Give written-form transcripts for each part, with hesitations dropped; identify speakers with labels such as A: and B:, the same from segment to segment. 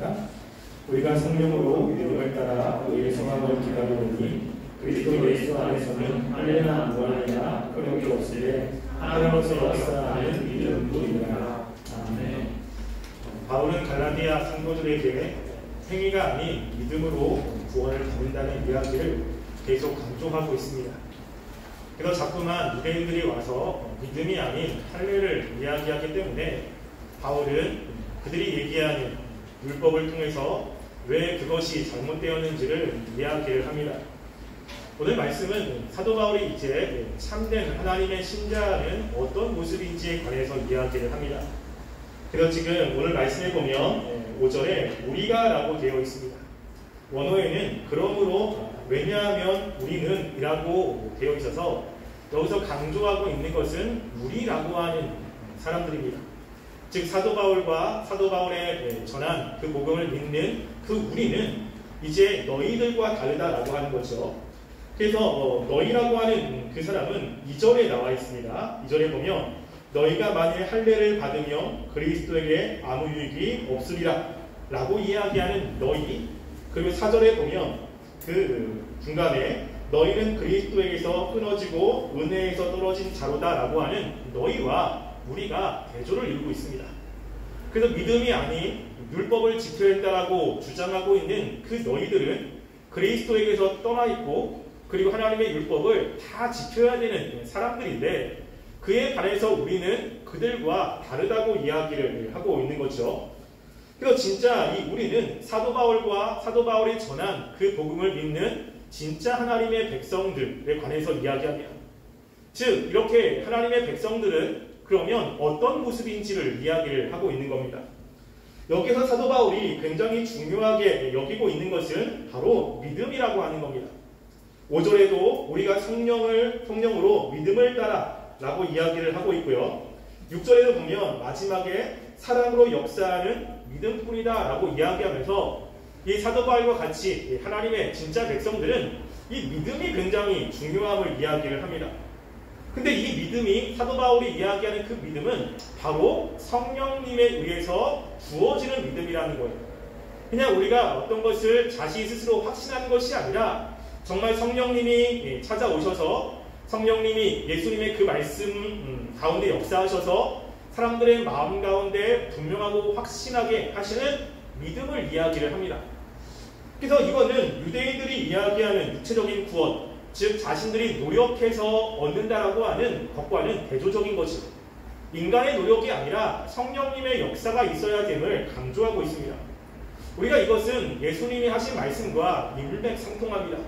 A: 않습니까? 우리가 성령으로 믿음을 따라 그의 성함을 기다리오니 그리스도 예수 안에서는 할례나 무할례나 그런 게 없으되 하나님으로서 역사하는 믿음뿐이라. 아멘. 바울은 갈라디아 성도들에게 행위가 아닌 믿음으로 구원을 받는다는 이야기를 계속 강조하고 있습니다. 그래서 자꾸만 유대인들이 와서 믿음이 아닌 할례를 이야기하기 때문에 바울은 그들이 얘기하는 율법을 통해서 왜 그것이 잘못되었는지를 이야기를 합니다. 오늘 말씀은 사도 바울이 이제 참된 하나님의 신자는 어떤 모습인지에 관해서 이야기를 합니다. 그래서 지금 오늘 말씀에 보면 5절에 우리가 라고 되어 있습니다. 원어에는 그러므로 왜냐하면 우리는 이라고 되어 있어서 여기서 강조하고 있는 것은 우리라고 하는 사람들입니다. 즉 사도 바울과 사도 바울의 전한 그 복음을 믿는 그 우리는 이제 너희들과 다르다라고 하는 거죠. 그래서 너희라고 하는 그 사람은 2절에 나와 있습니다. 2절에 보면 너희가 만일 할례를 받으면 그리스도에게 아무 유익이 없으리라 라고 이야기하는 너희, 그리고 4절에 보면 그 중간에 너희는 그리스도에게서 끊어지고 은혜에서 떨어진 자로다 라고 하는 너희와 우리가 대조를 이루고 있습니다. 그래서 믿음이 아닌 율법을 지켜야 한다라고 주장하고 있는 그 너희들은 그리스도에게서 떠나 있고 그리고 하나님의 율법을 다 지켜야 되는 사람들인데 그에 반해서 우리는 그들과 다르다고 이야기를 하고 있는 거죠. 그래서 진짜 이 우리는 사도 바울과 사도 바울이 전한 그 복음을 믿는 진짜 하나님의 백성들에 관해서 이야기합니다. 즉 이렇게 하나님의 백성들은 그러면 어떤 모습인지를 이야기를 하고 있는 겁니다. 여기서 사도 바울이 굉장히 중요하게 여기고 있는 것은 바로 믿음이라고 하는 겁니다. 5절에도 우리가 성령으로 믿음을 따라 라고 이야기를 하고 있고요. 6절에도 보면 마지막에 사랑으로 역사하는 믿음뿐이다 라고 이야기하면서 이 사도 바울과 같이 하나님의 진짜 백성들은 이 믿음이 굉장히 중요함을 이야기를 합니다. 근데 이 믿음이 사도 바울이 이야기하는 그 믿음은 바로 성령님에 의해서 주어지는 믿음이라는 거예요. 그냥 우리가 어떤 것을 자신 스스로 확신하는 것이 아니라 정말 성령님이 찾아오셔서 성령님이 예수님의 그 말씀 가운데 역사하셔서 사람들의 마음 가운데 분명하고 확신하게 하시는 믿음을 이야기를 합니다. 그래서 이거는 유대인들이 이야기하는 육체적인 구원, 즉 자신들이 노력해서 얻는다라고 하는 것과는 대조적인 것이고 인간의 노력이 아니라 성령님의 역사가 있어야 됨을 강조하고 있습니다. 우리가 이것은 예수님이 하신 말씀과 일맥상통합니다.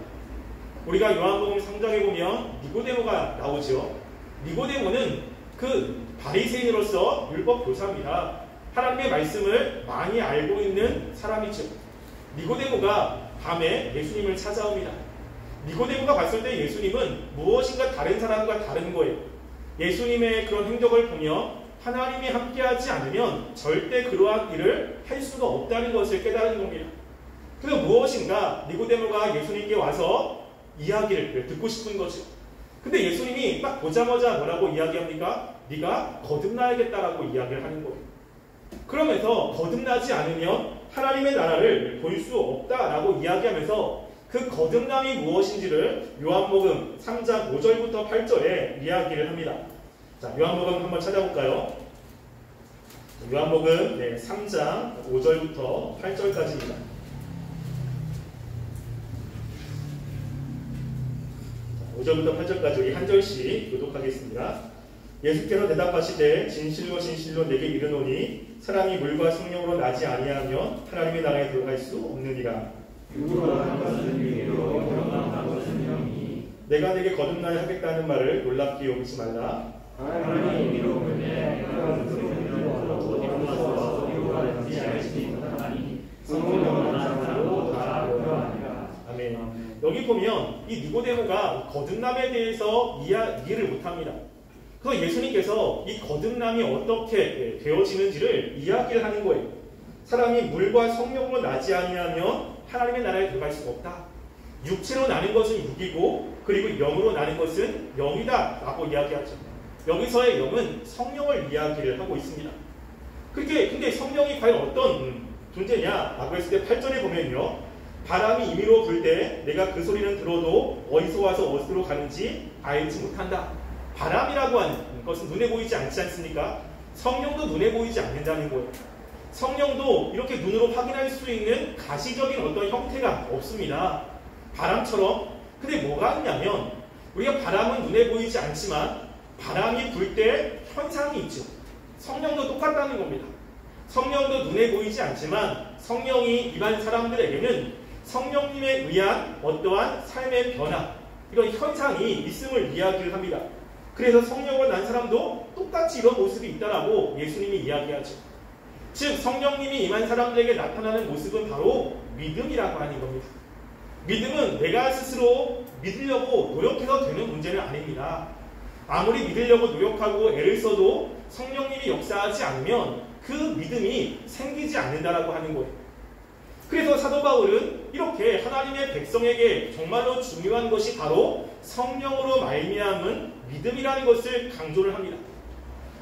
A: 우리가 요한복음 3장에 보면 니고데모가 나오죠. 니고데모는 그 바리새인으로서 율법 교사입니다. 하나님의 말씀을 많이 알고 있는 사람이죠. 니고데모가 밤에 예수님을 찾아옵니다. 니고데모가 봤을 때 예수님은 무엇인가 다른 사람과 다른 거예요. 예수님의 그런 행적을 보며 하나님이 함께하지 않으면 절대 그러한 일을 할 수가 없다는 것을 깨달은 겁니다. 그래서 무엇인가 니고데모가 예수님께 와서 이야기를 듣고 싶은 거죠. 근데 예수님이 딱 보자마자 뭐라고 이야기합니까? 네가 거듭나야겠다라고 이야기를 하는 거예요. 그러면서 거듭나지 않으면 하나님의 나라를 볼 수 없다라고 이야기하면서 그 거듭남이 무엇인지를 요한복음 3장 5절부터 8절에 이야기를 합니다. 자, 요한복음 한번 찾아볼까요? 요한복음 3장 5절부터 8절까지입니다. 5절부터 8절까지 우리 한 절씩 교독하겠습니다. 예수께서 대답하시되 진실로 진실로 내게 이르노니 사람이 물과 성령으로 나지 아니하면 하나님의 나라에 들어갈 수 없느니라. 내가 내게 거듭나야 하겠다는 말을 놀랍게 여기지 말라. 아멘. 여기 보면 이 니고데모가 거듭남에 대해서 이해를 못합니다. 그래서 예수님께서 이 거듭남이 어떻게 되어지는지를 이야기를 하는 거예요. 사람이 물과 성령으로 나지 아니하면 하나님의 나라에 들어갈 수가 없다. 육체로 나는 것은 육이고 그리고 영으로 나는 것은 영이다 라고 이야기하죠. 여기서의 영은 성령을 이야기를 하고 있습니다. 근데 성령이 과연 어떤
B: 존재냐? 라고 했을 때 8절에 보면요. 바람이 임의로 불 때 내가 그 소리는 들어도 어디서 와서 어디로 가는지 알지 못한다. 바람이라고 하는 것은 눈에 보이지 않지 않습니까? 성령도 눈에 보이지 않는다는 거예요. 성령도 이렇게 눈으로 확인할 수 있는 가시적인 어떤 형태가 없습니다. 바람처럼. 근데 뭐가 있냐면 우리가 바람은 눈에 보이지 않지만 바람이 불 때 현상이 있죠. 성령도 똑같다는 겁니다. 성령도 눈에 보이지 않지만 성령이 일반 사람들에게는 성령님에 의한 어떠한 삶의 변화, 이런 현상이 있음을 이야기를 합니다. 그래서 성령을 난 사람도 똑같이 이런 모습이 있다라고 예수님이 이야기하죠. 즉 성령님이 임한 사람들에게 나타나는 모습은 바로 믿음이라고 하는 겁니다. 믿음은 내가 스스로 믿으려고 노력해서 되는 문제는 아닙니다. 아무리 믿으려고 노력하고 애를 써도 성령님이 역사하지 않으면 그 믿음이 생기지 않는다라고 하는 거예요. 그래서 사도 바울은 이렇게 하나님의 백성에게 정말로 중요한 것이 바로 성령으로 말미암은 믿음이라는 것을 강조를 합니다.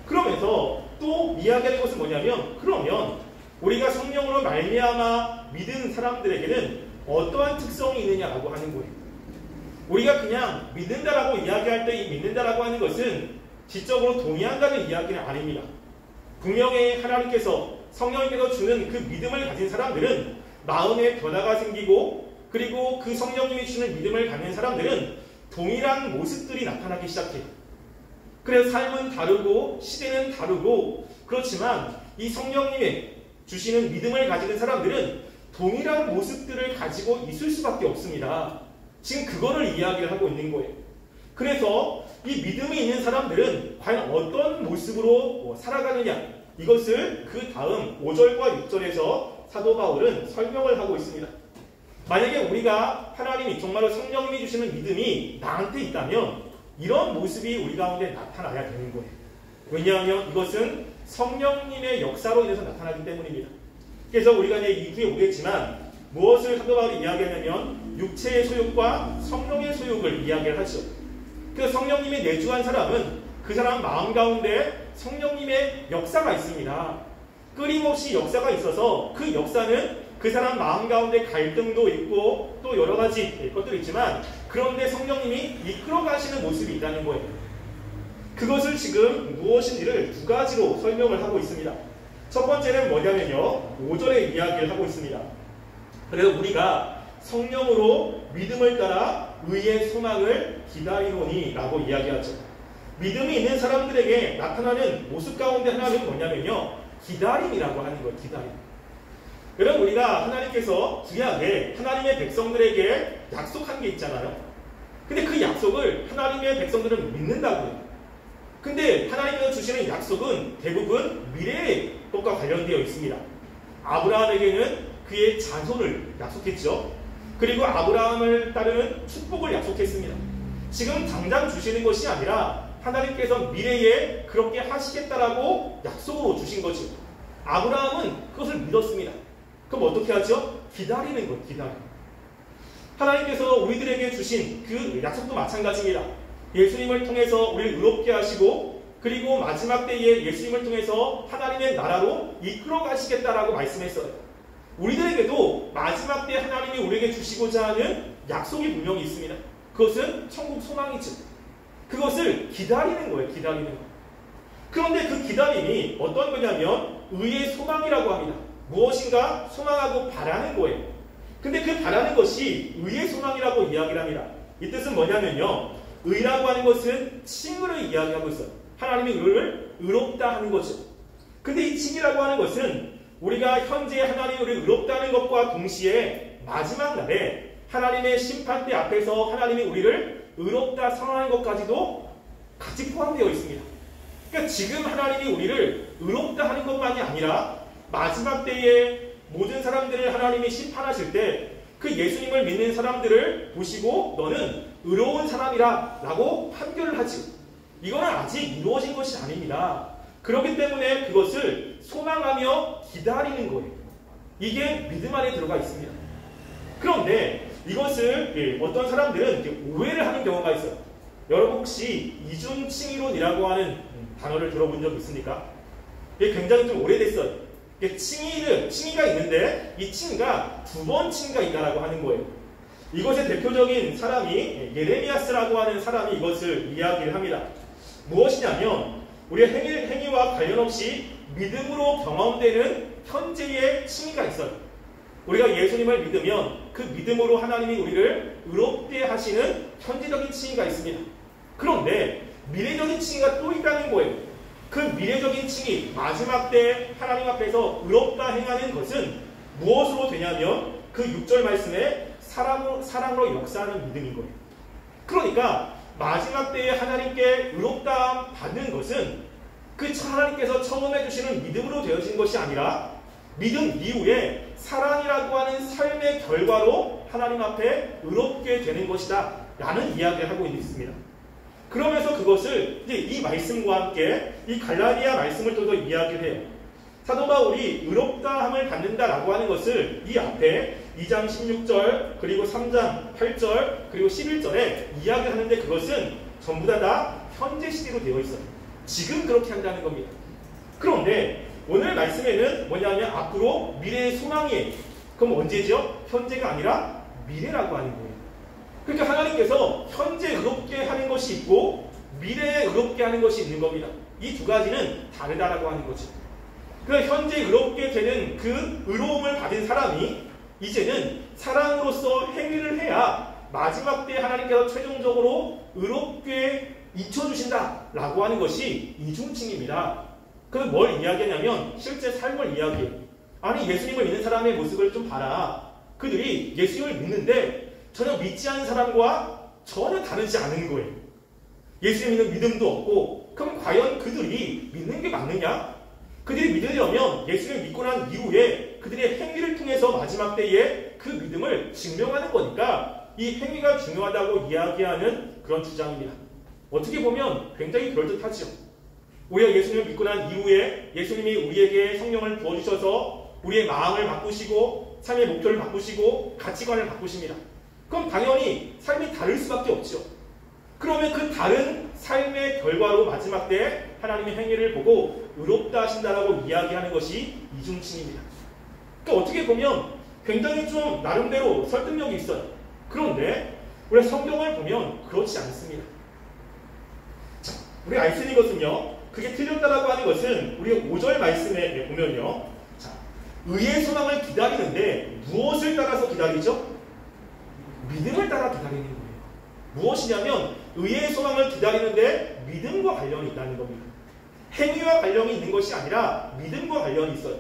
B: 그러면서 또 이야기하는 것은 뭐냐면, 그러면 우리가 성령으로 말미암아 믿은 사람들에게는 어떠한 특성이 있느냐라고 하는 거예요. 우리가 그냥 믿는다라고 이야기할 때 이 믿는다라고 하는 것은 지적으로 동의한다는 이야기는 아닙니다. 분명히 하나님께서 성령님께서 주는 그 믿음을 가진 사람들은 마음의 변화가 생기고, 그리고 그 성령님이 주는 믿음을 갖는 사람들은 동일한 모습들이 나타나기 시작해요. 그래서 삶은 다르고 시대는 다르고 그렇지만 이 성령님이 주시는 믿음을 가지는 사람들은 동일한 모습들을 가지고 있을 수밖에 없습니다. 지금 그거를 이야기를 하고 있는 거예요. 그래서 이 믿음이 있는 사람들은 과연 어떤 모습으로 살아가느냐, 이것을 그 다음 5절과 6절에서 사도 바울은 설명을 하고 있습니다. 만약에 우리가 하나님이 정말로 성령님이 주시는 믿음이 나한테 있다면 이런 모습이 우리 가운데 나타나야 되는 거예요. 왜냐하면 이것은 성령님의 역사로 인해서 나타나기 때문입니다. 그래서 우리가 이제 이후에 오겠지만 무엇을 사도 바울이 이야기하냐면 육체의 소욕과 성령의 소욕을 이야기를 하죠. 그래서 성령님이 내주한 사람은 그 사람 마음 가운데 성령님의 역사가 있습니다. 끊임없이 역사가 있어서 그 역사는 그 사람 마음 가운데 갈등도 있고 또 여러 가지 것들이 있지만, 그런데 성령님이 이끌어 가시는 모습이 있다는 거예요. 그것을 지금 무엇인지를 두 가지로 설명을 하고 있습니다. 첫 번째는 뭐냐면요, 5절에 이야기를 하고 있습니다. 그래서 우리가 성령으로 믿음을 따라 의의 소망을 기다리노니 라고 이야기하죠. 믿음이 있는 사람들에게 나타나는 모습 가운데 하나는 뭐냐면요, 기다림이라고 하는 거예요. 기다림. 여러분, 우리가 하나님께서 구약에 하나님의 백성들에게 약속한 게 있잖아요. 근데 그 약속을 하나님의 백성들은 믿는다고요. 근데 하나님께서 주시는 약속은 대부분 미래의 것과 관련되어 있습니다. 아브라함에게는 그의 자손을 약속했죠. 그리고 아브라함을 따르는 축복을 약속했습니다. 지금 당장 주시는 것이 아니라 하나님께서 미래에 그렇게 하시겠다라고 약속으로 주신 거죠. 아브라함은 그것을 믿었습니다. 그럼 어떻게 하죠? 기다리는 거예요. 기다림. 하나님께서 우리들에게 주신 그 약속도 마찬가지입니다. 예수님을 통해서 우리를 의롭게 하시고, 그리고 마지막 때에 예수님을 통해서 하나님의 나라로 이끌어 가시겠다라고 말씀했어요. 우리들에게도 마지막 때 하나님이 우리에게 주시고자 하는 약속이 분명히 있습니다. 그것은 천국 소망이죠. 그것을 기다리는 거예요. 기다리는 거. 그런데 그 기다림이 어떤 거냐면 의의 소망이라고 합니다. 무엇인가 소망하고 바라는 거예요. 근데 그 바라는 것이 의의 소망이라고 이야기를 합니다. 이 뜻은 뭐냐면요, 의라고 하는 것은 칭의를 이야기하고 있어요. 하나님이 우리를 의롭다 하는 거죠. 근데 이 칭의라고 하는 것은 우리가 현재 하나님이 우리를 의롭다는 것과 동시에 마지막 날에 하나님의 심판대 앞에서 하나님이 우리를 의롭다 선언하는 것까지도 같이 포함되어 있습니다. 그러니까 지금 하나님이 우리를 의롭다 하는 것만이 아니라 마지막 때에 모든 사람들을 하나님이 심판하실 때 그 예수님을 믿는 사람들을 보시고 너는 의로운 사람이라 라고 판결을 하지. 이거는 아직 이루어진 것이 아닙니다. 그렇기 때문에 그것을 소망하며 기다리는 거예요. 이게 믿음 안에 들어가 있습니다. 그런데 이것을 어떤 사람들은 오해를 하는 경우가 있어요. 여러분 혹시 이중칭의론이라고 하는 단어를 들어본 적 있습니까? 이게 굉장히 좀 오래됐어요. 칭의가 있는데 이 칭의가 두 번 칭의가 있다라고 하는 거예요. 이것의 대표적인 사람이 예레미야스라고 하는 사람이 이것을 이야기를 합니다. 무엇이냐면 우리의 행위와 관련 없이 믿음으로 경험되는 현재의 칭의가 있어요. 우리가 예수님을 믿으면 그 믿음으로 하나님이 우리를 의롭게 하시는 현재적인 칭의가 있습니다. 그런데 미래적인 칭의가 또 있다는 거예요. 그 미래적인 칭의, 마지막 때 하나님 앞에서 의롭다 행하는 것은 무엇으로 되냐면 그 6절 말씀에 사랑으로 역사하는 믿음인 거예요. 그러니까 마지막 때에 하나님께 의롭다 받는 것은 그 하나님께서 처음 해주시는 믿음으로 되어진 것이 아니라 믿음 이후에 사랑이라고 하는 삶의 결과로 하나님 앞에 의롭게 되는 것이다 라는 이야기를 하고 있습니다. 그러면서 그것을 이제 이 말씀과 함께 이 갈라디아 말씀을 또 이야기를 해요. 사도 바울이 의롭다함을 받는다라고 하는 것을 이 앞에 2장 16절 그리고 3장 8절 그리고 11절에 이야기하는데 그것은 전부 다 현재 시대로 되어 있어요. 지금 그렇게 한다는 겁니다. 그런데 오늘 말씀에는 뭐냐면 앞으로 미래의 소망이에요. 그럼 언제죠? 현재가 아니라 미래라고 하는 거예요. 그러니까 하나님께서 현재 의롭게 하는 것이 있고 미래에 의롭게 하는 것이 있는 겁니다. 이 두 가지는 다르다라고 하는 거죠. 그 현재 의롭게 되는 그 의로움을 받은 사람이 이제는 사랑으로서 행위를 해야 마지막 때 하나님께서 최종적으로 의롭게 잊혀주신다라고 하는 것이 이중칭입니다. 그건 뭘 이야기하냐면 실제 삶을 이야기해요. 아니 예수님을 믿는 사람의 모습을 좀 봐라. 그들이 예수님을 믿는데 전혀 믿지 않는 사람과 전혀 다르지 않은 거예요. 예수님 믿는 믿음도 없고 그럼 과연 그들이 믿는 게 맞느냐? 그들이 믿으려면 예수님을 믿고 난 이후에 그들의 행위를 통해서 마지막 때에 그 믿음을 증명하는 거니까 이 행위가 중요하다고 이야기하는 그런 주장입니다. 어떻게 보면 굉장히 그럴듯하죠. 우리가 예수님을 믿고 난 이후에 예수님이 우리에게 성령을 부어주셔서 우리의 마음을 바꾸시고 삶의 목표를 바꾸시고 가치관을 바꾸십니다. 그럼 당연히 삶이 다를 수밖에 없죠. 그러면 그 다른 삶의 결과로 마지막 때 하나님의 행위를 보고 의롭다 하신다라고 이야기하는 것이 이중칭입니다. 그러니까 어떻게 보면 굉장히 좀 나름대로 설득력이 있어요. 그런데 우리 성경을 보면 그렇지 않습니다. 자, 우리가 알 수 있는 것은요. 그게 틀렸다라고 하는 것은 우리 5절 말씀에 보면요. 자, 의의 소망을 기다리는데 무엇을 따라서 기다리죠? 믿음을 따라 기다리는 거예요. 무엇이냐면 의의 소망을 기다리는데 믿음과 관련이 있다는 겁니다. 행위와 관련이 있는 것이 아니라 믿음과 관련이 있어요.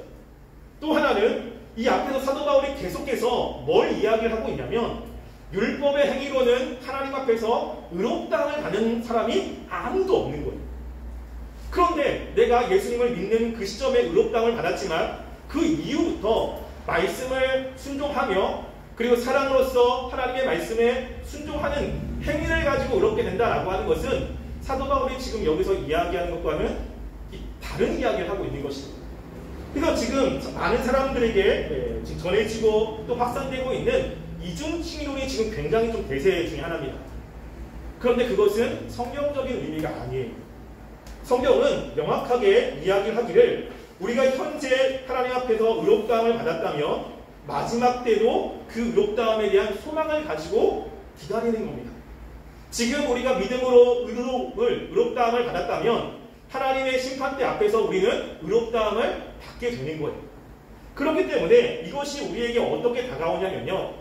B: 또 하나는 이 앞에서 사도 바울이 계속해서 뭘 이야기를 하고 있냐면 율법의 행위로는 하나님 앞에서 의롭다함을 받는 사람이 아무도 없는 거예요. 그런데 내가 예수님을 믿는 그 시점에 의롭다함을 받았지만 그 이후부터 말씀을 순종하며 그리고 사랑으로서 하나님의 말씀에 순종하는 행위를 가지고 의롭게 된다라고 하는 것은 사도 바울이 지금 여기서 이야기하는 것과는 다른 이야기를 하고 있는 것입니다. 그래서 지금 많은 사람들에게 지금 전해지고 또 확산되고 있는 이중칭의론이 지금 굉장히 좀 대세 중에 하나입니다. 그런데 그것은 성경적인 의미가 아니에요. 성경은 명확하게 이야기를 하기를 우리가 현재 하나님 앞에서 의롭다함을 받았다면 마지막 때도 그 의롭다함에 대한 소망을 가지고 기다리는 겁니다. 지금 우리가 믿음으로 의롭다함을 받았다면 하나님의 심판대 앞에서 우리는 의롭다함을 받게 되는 거예요. 그렇기 때문에 이것이 우리에게 어떻게 다가오냐면요.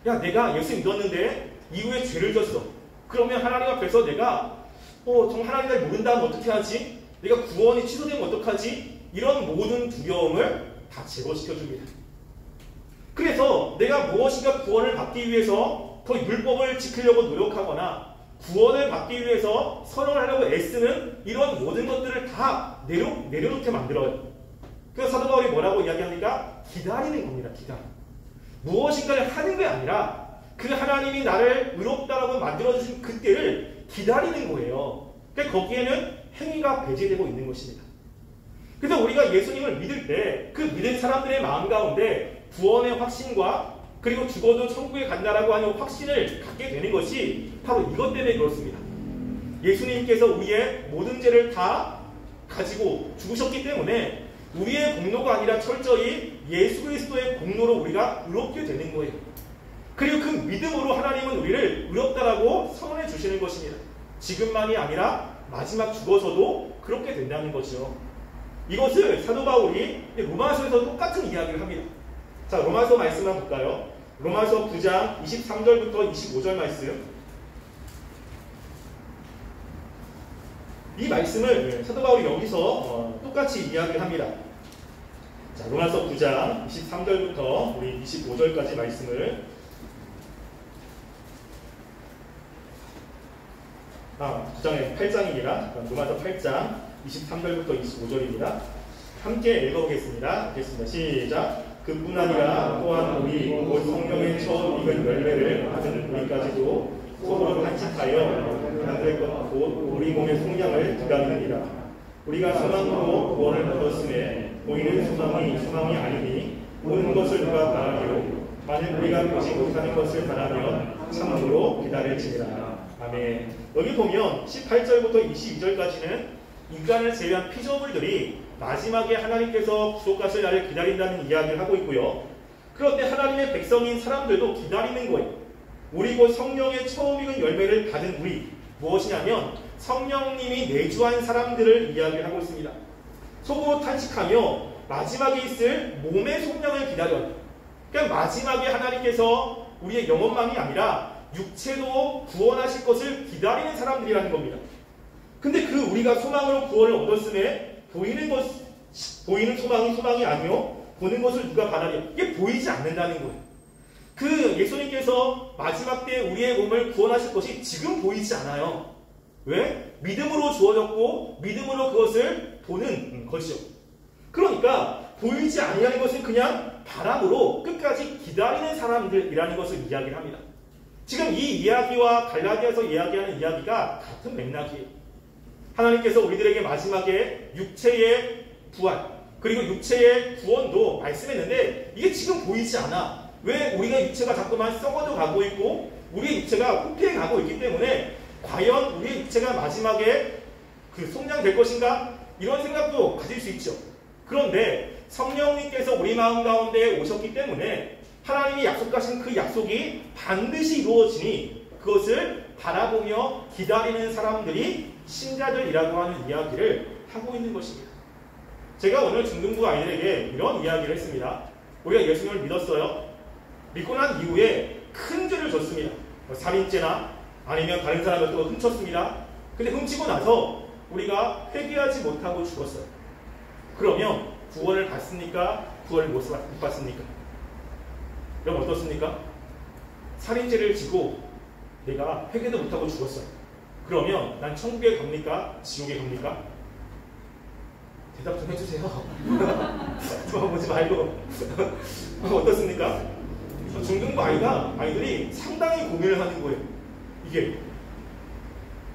B: 야, 내가 예수 믿었는데 이후에 죄를 졌어. 그러면 하나님 앞에서 내가 정말 하나님 날 모른다면 어떻게 하지? 내가 구원이 취소되면 어떡하지? 이런 모든 두려움을 다 제거시켜줍니다. 그래서 내가 무엇인가 구원을 받기 위해서 더 율법을 지키려고 노력하거나 구원을 받기 위해서 선언을 하려고 애쓰는 이런 모든 것들을 다 내려놓게 만들어요. 그래서 사도 바울이 뭐라고 이야기합니까? 기다리는 겁니다. 무엇인가를 하는 게 아니라 그 하나님이 나를 의롭다라고 만들어주신 그때를 기다리는 거예요. 그러니까 거기에는 행위가 배제되고 있는 것입니다. 그래서 우리가 예수님을 믿을 때 그 믿은 사람들의 마음 가운데 구원의 확신과 그리고 죽어도 천국에 간다라고 하는 확신을 갖게 되는 것이 바로 이것 때문에 그렇습니다. 예수님께서 우리의 모든 죄를 다 가지고 죽으셨기 때문에 우리의 공로가 아니라 철저히 예수 그리스도의 공로로 우리가 의롭게 되는 거예요. 그리고 그 믿음으로 하나님은 우리를 의롭다라고 선언해 주시는 것입니다. 지금만이 아니라 마지막 죽어서도 그렇게 된다는 거죠. 이것을 사도 바울이 로마서에서 똑같은 이야기를 합니다. 자, 로마서 말씀만 볼까요? 로마서 9장 23절부터 25절 말씀. 이 말씀을 사도 바울이 여기서 똑같이 이야기를 합니다. 자, 로마서 9장 23절부터 우리 25절까지 말씀을 9장의 8장입니다. 로마서 8장 23절부터 25절입니다. 함께 읽어보겠습니다. 읽겠습니다. 시작. 그뿐 아니라 또한 우리 곧 성령의 처음 익은 열매를 받은 우리까지도 서로 간직하여 그날의 것 곧 우리 몸의 속량을 기다립니다. 우리가 소망으로 구원을 얻었음에 보이는 소망이 아니니 모든 것을 누가 바라리요. 만약 우리가 보지 못하는 것을 바라면 참으로 기다릴지니라. 아멘. 여기 보면 18절부터 22절까지는 인간을 제외한 피조물들이 마지막에 하나님께서 구속하실 날을 기다린다는 이야기를 하고 있고요. 그런데 하나님의 백성인 사람들도 기다리는 거예요. 우리 곧 성령의 처음 익은 열매를 받은 우리, 무엇이냐면 성령님이 내주한 사람들을 이야기하고 있습니다. 속으로 탄식하며 마지막에 있을 몸의 속량을 기다려요. 그러니까 마지막에 하나님께서 우리의 영혼만이 아니라 육체도 구원하실 것을 기다리는 사람들이라는 겁니다. 근데 그 우리가 소망으로 구원을 얻었음에 보이는 소망이 아니요 보는 것을 누가 바라려. 이게 보이지 않는다는 거예요. 그 예수님께서 마지막 때 우리의 몸을 구원하실 것이 지금 보이지 않아요. 왜? 믿음으로 주어졌고 믿음으로 그것을 보는 것이죠. 그러니까 보이지 아니하는 것은 그냥 바람으로 끝까지 기다리는 사람들이라는 것을 이야기를 합니다. 지금 이 이야기와 갈라디아서 이야기하는 이야기가 같은 맥락이에요. 하나님께서 우리들에게 마지막에 육체의 부활 그리고 육체의 구원도 말씀했는데 이게 지금 보이지 않아. 왜? 우리가 육체가 자꾸만 썩어져 가고 있고 우리의 육체가 후퇴해 가고 있기 때문에 과연 우리의 육체가 마지막에 그 속량될 것인가? 이런 생각도 가질 수 있죠. 그런데 성령님께서 우리 마음 가운데 오셨기 때문에 하나님이 약속하신 그 약속이 반드시 이루어지니 그것을 바라보며 기다리는 사람들이 신자들이라고 하는 이야기를 하고 있는 것입니다. 제가 오늘 중등부 아이들에게 이런 이야기를 했습니다. 우리가 예수님을 믿었어요. 믿고 난 이후에 큰 죄를 졌습니다. 살인죄나 아니면 다른 사람을 또 훔쳤습니다. 근데 훔치고 나서 우리가 회개하지 못하고 죽었어요. 그러면 구원을 받습니까? 구원을 못 받습니까? 여러분 어떻습니까? 살인죄를 지고 내가 회개도 못하고 죽었어요. 그러면 난 천국에 갑니까? 지옥에 갑니까? 대답 좀 해주세요. 도와보지 말고. 어떻습니까? 중등부 아이들이 상당히 고민을 하는 거예요. 이게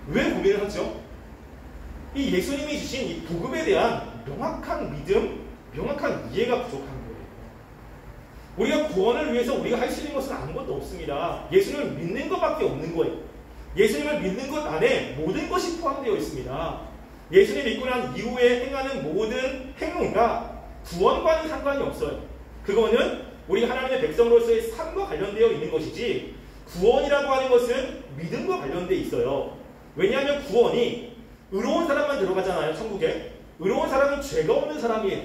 B: 왜 고민을 하죠? 이 예수님이 주신 이 복음에 대한 명확한 믿음, 명확한 이해가 부족한 거예요. 우리가 구원을 위해서 우리가 할 수 있는 것은 아무것도 없습니다. 예수님을 믿는 것밖에 없는 거예요. 예수님을 믿는 것 안에 모든 것이 포함되어 있습니다. 예수님 믿고 난 이후에 행하는 모든 행위가 구원과는 상관이 없어요. 그거는 우리 하나님의 백성으로서의 삶과 관련되어 있는 것이지 구원이라고 하는 것은 믿음과 관련되어 있어요. 왜냐하면 구원이 의로운 사람만 들어가잖아요. 천국에. 의로운 사람은 죄가 없는 사람이에요.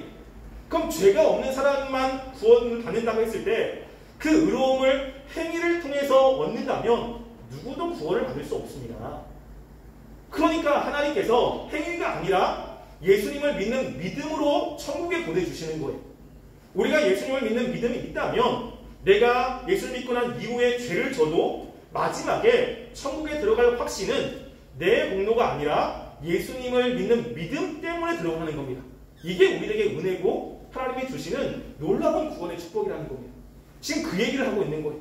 B: 그럼 죄가 없는 사람만 구원을 받는다고 했을 때 그 의로움을 행위를 통해서 얻는다면 누구도 구원을 받을 수 없습니다. 그러니까 하나님께서 행위가 아니라 예수님을 믿는 믿음으로 천국에 보내주시는 거예요. 우리가 예수님을 믿는 믿음이 있다면 내가 예수를 믿고 난 이후에 죄를 져도 마지막에 천국에 들어갈 확신은 내 공로가 아니라 예수님을 믿는 믿음 때문에 들어가는 겁니다. 이게 우리에게 은혜고 하나님이 주시는 놀라운 구원의 축복이라는 겁니다. 지금 그 얘기를 하고 있는 거예요.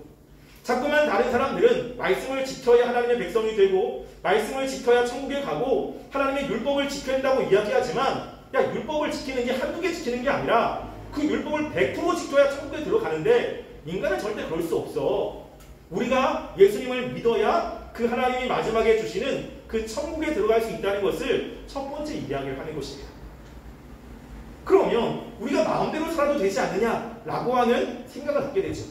B: 자꾸만 다른 사람들은 말씀을 지켜야 하나님의 백성이 되고 말씀을 지켜야 천국에 가고 하나님의 율법을 지켜야 한다고 이야기하지만 야 율법을 지키는 게 한두 개 지키는 게 아니라 그 율법을 100% 지켜야 천국에 들어가는데 인간은 절대 그럴 수 없어. 우리가 예수님을 믿어야 그 하나님이 마지막에 주시는 그 천국에 들어갈 수 있다는 것을 첫 번째 이야기를 하는 것입니다. 그러면 우리가 마음대로 살아도 되지 않느냐라고 하는 생각을 갖게 되죠.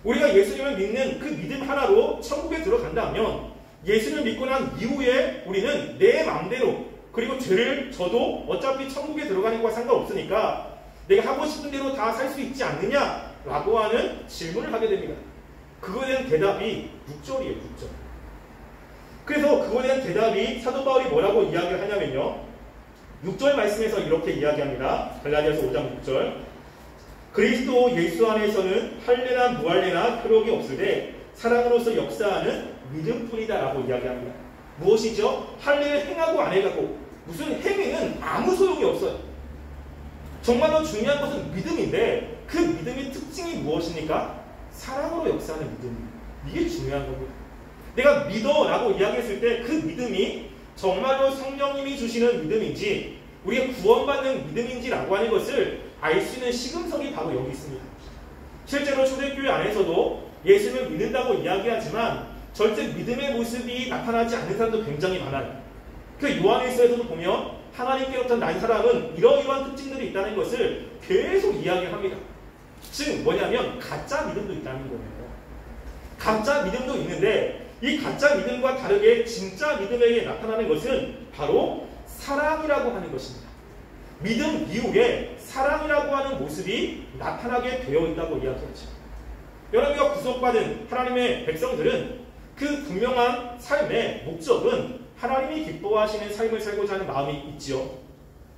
B: 우리가 예수님을 믿는 그 믿음 하나로 천국에 들어간다면 예수를 믿고 난 이후에 우리는 내 마음대로 그리고 죄를 져도 어차피 천국에 들어가는 것과 상관없으니까 내가 하고 싶은 대로 다 살 수 있지 않느냐라고 하는 질문을 하게 됩니다. 그거에 대한 대답이 6절이에요. 6절. 그래서 그거에 대한 대답이 사도 바울이 뭐라고 이야기를 하냐면요. 6절 말씀에서 이렇게 이야기합니다. 갈라디아서 5장 6절. 그리스도 예수 안에서는 할례나 무할례나 표록이 없으되 사랑으로서 역사하는 믿음뿐이다 라고 이야기합니다. 무엇이죠? 할례를 행하고 안 해가고 무슨 행위는 아무 소용이 없어요. 정말로 중요한 것은 믿음인데 그 믿음의 특징이 무엇입니까? 사랑으로 역사하는 믿음. 이게 중요한 겁니다. 내가 믿어 라고 이야기했을 때 그 믿음이 정말로 성령님이 주시는 믿음인지 우리가 구원받는 믿음인지라고 하는 것을 알 수 있는 시금석이 바로 여기 있습니다. 실제로 초대교회 안에서도 예수를 믿는다고 이야기하지만 절대 믿음의 모습이 나타나지 않는 사람도 굉장히 많아요. 그 요한일서에서도 보면 하나님께로부터 난 사람은 이러이러한 특징들이 있다는 것을 계속 이야기합니다. 즉 뭐냐면 가짜 믿음도 있다는 거예요. 가짜 믿음도 있는데 이 가짜 믿음과 다르게 진짜 믿음에게 나타나는 것은 바로 사랑이라고 하는 것입니다. 믿음 이후에 사랑이라고 하는 모습이 나타나게 되어 있다고 이야기하죠. 여러분과 구속받은 하나님의 백성들은 그 분명한 삶의 목적은 하나님이 기뻐하시는 삶을 살고자 하는 마음이 있지요.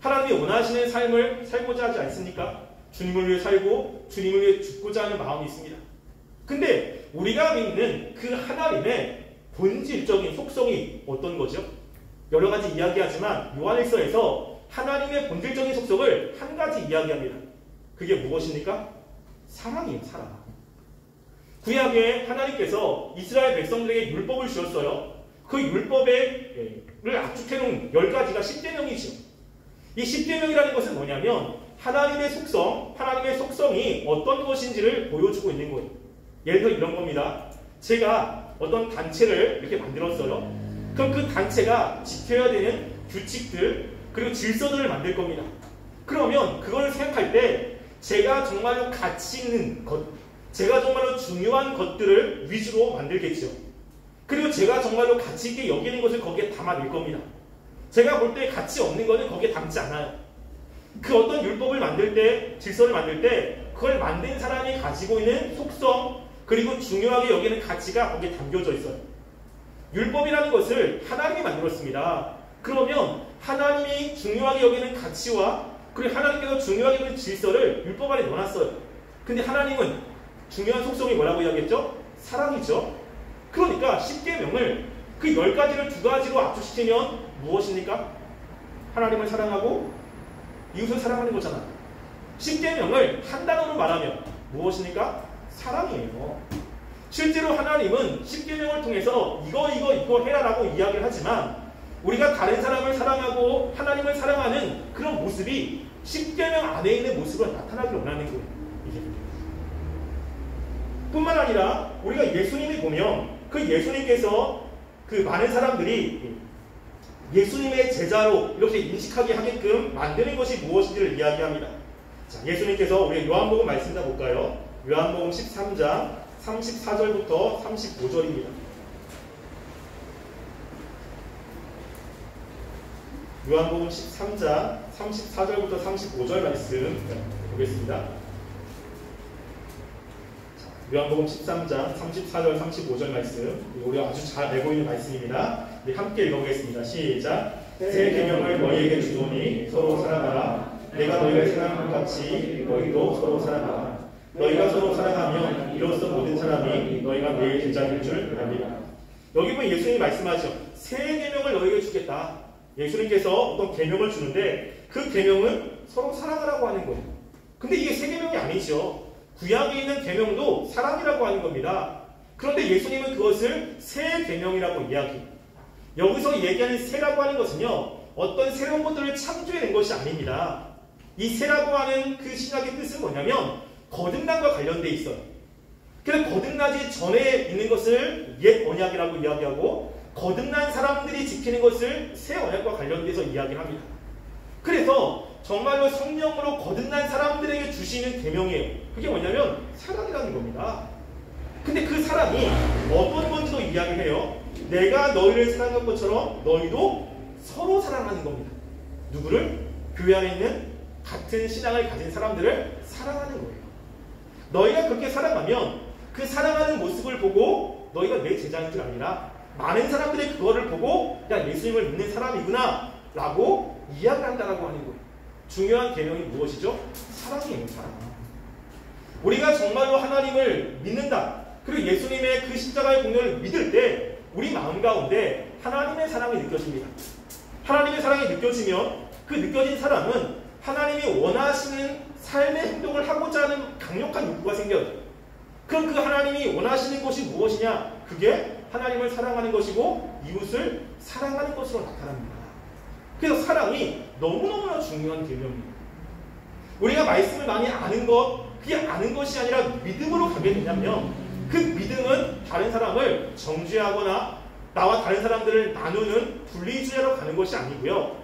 B: 하나님이 원하시는 삶을 살고자 하지 않습니까? 주님을 위해 살고 주님을 위해 죽고자 하는 마음이 있습니다. 근데 우리가 믿는 그 하나님의 본질적인 속성이 어떤 거죠? 여러 가지 이야기하지만 요한일서에서 하나님의 본질적인 속성을 한 가지 이야기합니다. 그게 무엇입니까? 사랑이에요. 사랑. 구약에 하나님께서 이스라엘 백성들에게 율법을 주었어요. 그 율법을 압축해놓은 10가지가 10계명이죠. 이 10계명이라는 것은 뭐냐면 하나님의 속성이 어떤 것인지를 보여주고 있는 거예요. 예를 들어 이런 겁니다. 제가 어떤 단체를 이렇게 만들었어요. 그럼 그 단체가 지켜야 되는 규칙들 그리고 질서들을 만들 겁니다. 그러면 그걸 생각할 때 제가 정말로 가치 있는 것, 제가 정말로 중요한 것들을 위주로 만들겠죠. 그리고 제가 정말로 가치 있게 여기는 것을 거기에 담아낼 겁니다. 제가 볼 때 가치 없는 것은 거기에 담지 않아요. 그 어떤 율법을 만들 때, 질서를 만들 때 그걸 만든 사람이 가지고 있는 속성 그리고 중요하게 여기는 가치가 거기에 담겨져 있어요. 율법이라는 것을 하나님이 만들었습니다. 그러면 하나님이 중요하게 여기는 가치와 그리고 하나님께서 중요하게 여기는 질서를 율법 안에 넣어놨어요. 근데 하나님은 중요한 속성이 뭐라고 이야기했죠? 사랑이죠. 그러니까 10계명을 그 10가지를 2가지로 압축시키면 무엇입니까? 하나님을 사랑하고 이웃을 사랑하는 거잖아요. 10계명을 한 단어로 말하면 무엇입니까? 사랑이에요. 실제로 하나님은 10계명을 통해서 이거 해라라고 이야기를 하지만 우리가 다른 사람을 사랑하고 하나님을 사랑하는 그런 모습이 10계명 안에 있는 모습으로 나타나기를 원하는 거예요. 이게. 뿐만 아니라 우리가 예수님을 보면 그 예수님께서 그 많은 사람들이 예수님의 제자로 이렇게 인식하게 하게끔 만드는 것이 무엇인지를 이야기합니다. 자, 예수님께서 우리 요한복음 말씀 다 볼까요? 요한복음 13장 34절부터 35절입니다. 요한복음 13장 34절부터 35절 말씀 보겠습니다. 요한복음 13장 34절 35절 말씀 우리가 아주 잘 알고 있는 말씀입니다. 함께 읽어보겠습니다. 시작. 새 계명을 너희에게 주노니 서로 사랑하라. 내가 너희를 사랑한 것 같이 너희도 서로 사랑하라. 너희가 서로 사랑하면 이로써 모든 사람이 너희가 내 제자일 줄 압니다. 여기 보면 예수님이 말씀하죠. 새 계명을 너희에게 주겠다. 예수님께서 어떤 계명을 주는데 그 계명은 서로 사랑하라고 하는 거예요. 근데 이게 새 계명이 아니죠. 구약에 있는 계명도 사랑이라고 하는 겁니다. 그런데 예수님은 그것을 새 계명이라고 이야기해요. 여기서 얘기하는 새라고 하는 것은요. 어떤 새로운 것들을 창조해낸 것이 아닙니다. 이 새라고 하는 그 신학의 뜻은 뭐냐면 거듭남과 관련돼 있어요. 그래서 거듭나기 전에 있는 것을 옛 언약이라고 이야기하고 거듭난 사람들이 지키는 것을 새 언약과 관련돼서 이야기합니다. 그래서 정말로 성령으로 거듭난 사람들에게 주시는 계명이에요. 그게 뭐냐면 사랑이라는 겁니다. 근데 그 사랑이 어떤 건지도 이야기를 해요. 내가 너희를 사랑한 것처럼 너희도 서로 사랑하는 겁니다. 누구를? 교회 안에 있는 같은 신앙을 가진 사람들을 사랑하는 거예요. 너희가 그렇게 사랑하면 그 사랑하는 모습을 보고 너희가 내 제자인 줄 아니라 많은 사람들이 그거를 보고 야, 예수님을 믿는 사람이구나 라고 이야기를 한다라고 하는 거예요. 중요한 계명이 무엇이죠? 사랑이에요. 사랑. 우리가 정말로 하나님을 믿는다. 그리고 예수님의 그 십자가의 공로를 믿을 때 우리 마음 가운데 하나님의 사랑이 느껴집니다. 하나님의 사랑이 느껴지면 그 느껴진 사랑은 하나님이 원하시는 삶의 행동을 하고자 하는 강력한 욕구가 생겨요. 그럼 그 하나님이 원하시는 것이 무엇이냐? 그게 하나님을 사랑하는 것이고 이웃을 사랑하는 것으로 나타납니다. 그래서 사랑이 너무너무나 중요한 개념이에요. 우리가 말씀을 많이 아는 것, 그게 아는 것이 아니라 믿음으로 가게 되냐면 그 믿음은 다른 사람을 정죄하거나 나와 다른 사람들을 나누는 분리주의로 가는 것이 아니고요.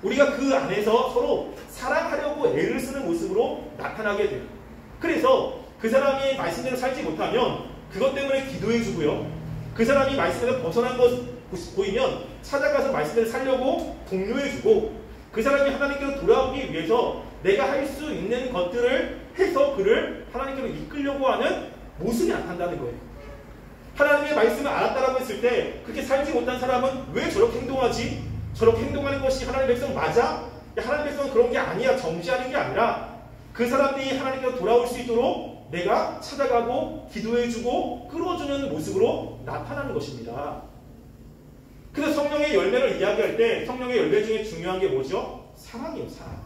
B: 우리가 그 안에서 서로 사랑하려고 애를 쓰는 모습으로 나타나게 돼요. 그래서 그 사람이 말씀대로 살지 못하면 그것 때문에 기도해 주고요. 그 사람이 말씀에서 벗어난 것 보이면 찾아가서 말씀대로 살려고 독려해 주고 그 사람이 하나님께로 돌아오기 위해서 내가 할 수 있는 것들을 해서 그를 하나님께로 이끌려고 하는 모습이 나타난다는 거예요. 하나님의 말씀을 알았다라고 했을 때 그렇게 살지 못한 사람은 왜 저렇게 행동하지? 저렇게 행동하는 것이 하나님의 백성 맞아? 하나님의 백성은 그런 게 아니야. 정지하는 게 아니라 그 사람들이 하나님께로 돌아올 수 있도록 내가 찾아가고 기도해주고 끌어주는 모습으로 나타나는 것입니다. 그래서 성령의 열매를 이야기할 때 성령의 열매 중에 중요한 게 뭐죠? 사랑이에요. 사랑.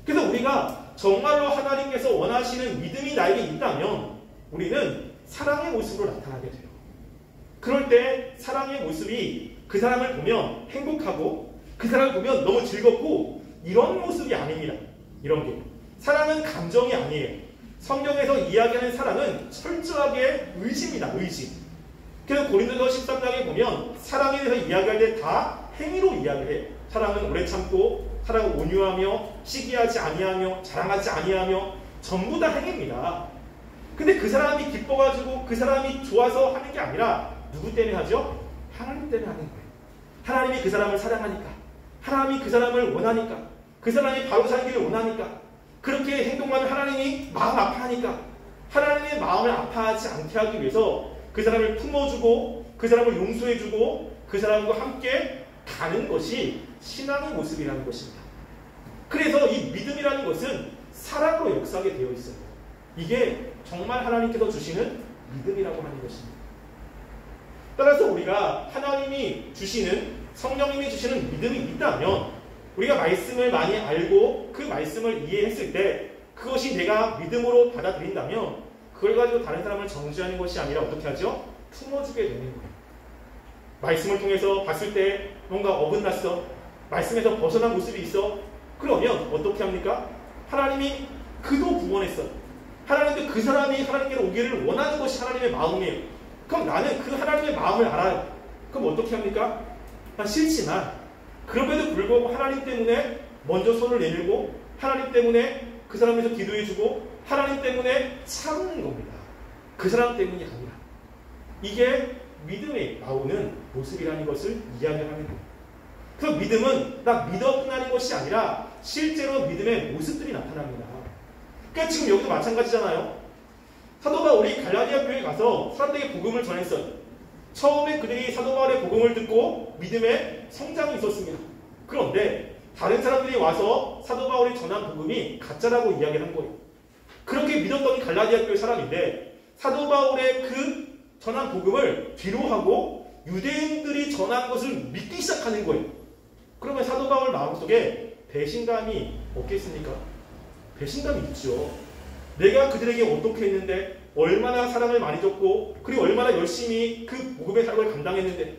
B: 그래서 우리가 정말로 하나님께서 원하시는 믿음이 나에게 있다면 우리는 사랑의 모습으로 나타나게 돼요. 그럴 때 사랑의 모습이 그 사람을 보면 행복하고 그 사람을 보면 너무 즐겁고 이런 모습이 아닙니다. 이런 게. 사랑은 감정이 아니에요. 성경에서 이야기하는 사랑은 철저하게 의지입니다. 의지. 그래서 고린도서 13장에 보면 사랑에 대해서 이야기할 때 다 행위로 이야기를 해요. 사랑은 오래 참고 사랑은 온유하며 시기하지 아니하며 자랑하지 아니하며 전부 다 행위입니다. 근데 그 사람이 기뻐가지고 그 사람이 좋아서 하는 게 아니라 누구 때문에 하죠? 하나님 때문에 하는 거예요. 하나님이 그 사람을 사랑하니까 하나님이 그 사람을 원하니까 그 사람이 바로 살기를 원하니까 그렇게 행동하면 하나님이 마음 아파하니까 하나님의 마음을 아파하지 않게 하기 위해서 그 사람을 품어주고 그 사람을 용서해주고 그 사람과 함께 가는 것이 신앙의 모습이라는 것입니다. 그래서 이 믿음이라는 것은 사랑으로 역사하게 되어 있어요. 이게 정말 하나님께서 주시는 믿음이라고 하는 것입니다. 따라서 우리가 하나님이 주시는 성령님이 주시는 믿음이 있다면 우리가 말씀을 많이 알고 그 말씀을 이해했을 때 그것이 내가 믿음으로 받아들인다면 그걸 가지고 다른 사람을 정죄하는 것이 아니라 어떻게 하죠? 품어주게 되는 거예요. 말씀을 통해서 봤을 때 뭔가 어긋났어. 말씀에서 벗어난 모습이 있어. 그러면 어떻게 합니까? 하나님이 그도 구원했어. 하나님도 그 사람이 하나님께로 오기를 원하는 것이 하나님의 마음이에요. 그럼 나는 그 하나님의 마음을 알아요. 그럼 어떻게 합니까? 난 싫지만 그럼에도 불구하고 하나님 때문에 먼저 손을 내밀고 하나님 때문에 그 사람에서 기도해주고 하나님 때문에 참는 겁니다. 그 사람 때문이 아니라. 이게 믿음에 나오는 모습이라는 것을 이야기하는 거예요. 그 믿음은 나 믿어 끝나는 것이 아니라 실제로 믿음의 모습들이 나타납니다. 그러니까 지금 여기도 마찬가지잖아요. 사도 바울이 갈라디아 교회에 가서 사람들에게 복음을 전했어요. 처음에 그들이 사도 바울의 복음을 듣고 믿음의 성장이 있었습니다. 그런데 다른 사람들이 와서 사도 바울이 전한 복음이 가짜라고 이야기를 한 거예요. 그렇게 믿었던 갈라디아 교회 사람인데 사도 바울의 그 전한 복음을 뒤로하고 유대인들이 전한 것을 믿기 시작하는 거예요. 그러면 사도 바울 마음속에 배신감이 없겠습니까? 배신감이 있죠. 내가 그들에게 어떻게 했는데 얼마나 사랑을 많이 줬고 그리고 얼마나 열심히 그 복음의 사역을 감당했는데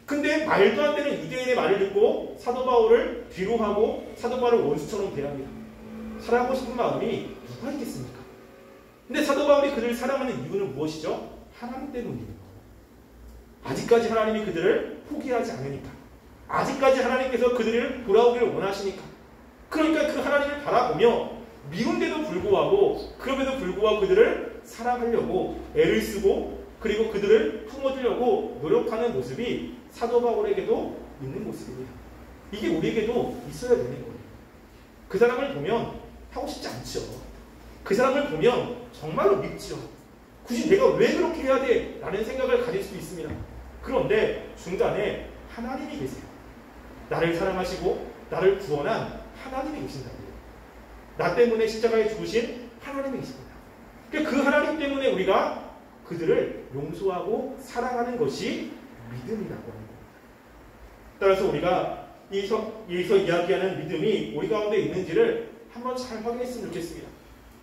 B: 근데 말도 안 되는 유대인의 말을 듣고 사도 바울을 뒤로하고 사도 바울을 원수처럼 대합니다. 사랑하고 싶은 마음이 누가 있겠습니까? 근데 사도 바울이 그들을 사랑하는 이유는 무엇이죠? 하나님 때문이에요. 아직까지 하나님이 그들을 포기하지 않으니까. 아직까지 하나님께서 그들을 돌아오기를 원하시니까. 그러니까 그 하나님을 바라보며 미운데도 불구하고 그럼에도 불구하고 그들을 사랑하려고 애를 쓰고 그리고 그들을 품어주려고 노력하는 모습이 사도 바울에게도 있는 모습입니다. 이게 우리에게도 있어야 되는 거예요. 그 사람을 보면 하고 싶지 않죠. 그 사람을 보면 정말로 밉죠. 굳이 내가 왜 그렇게 해야 돼? 라는 생각을 가질 수도 있습니다. 그런데 중간에 하나님이 계세요. 나를 사랑하시고 나를 구원한 하나님이 계신다고요. 나 때문에 십자가에 죽으신 하나님이 계십니다. 그 하나님 때문에 우리가 그들을 용서하고 사랑하는 것이 믿음이라고 합니다. 따라서 우리가 여기서 이야기하는 믿음이 우리 가운데 있는지를 한번 잘 확인했으면 좋겠습니다.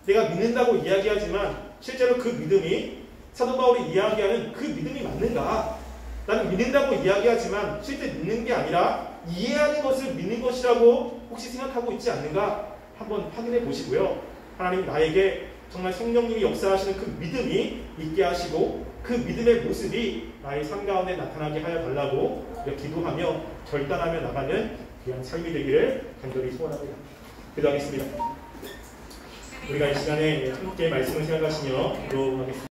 B: 내가 믿는다고 이야기하지만 실제로 그 믿음이 사도 바울이 이야기하는 그 믿음이 맞는가? 나는 믿는다고 이야기하지만 실제 믿는 게 아니라 이해하는 것을 믿는 것이라고 혹시 생각하고 있지 않는가? 한번 확인해 보시고요. 하나님 나에게 정말 성령님이 역사하시는 그 믿음이 있게 하시고 그 믿음의 모습이 나의 삶 가운데 나타나게 하여 달라고 기도하며 결단하며 나가는 귀한 삶이 되기를 간절히 소원합니다. 기도하겠습니다. 우리가 이 시간에 함께 말씀을 생각하시며 기도하겠습니다.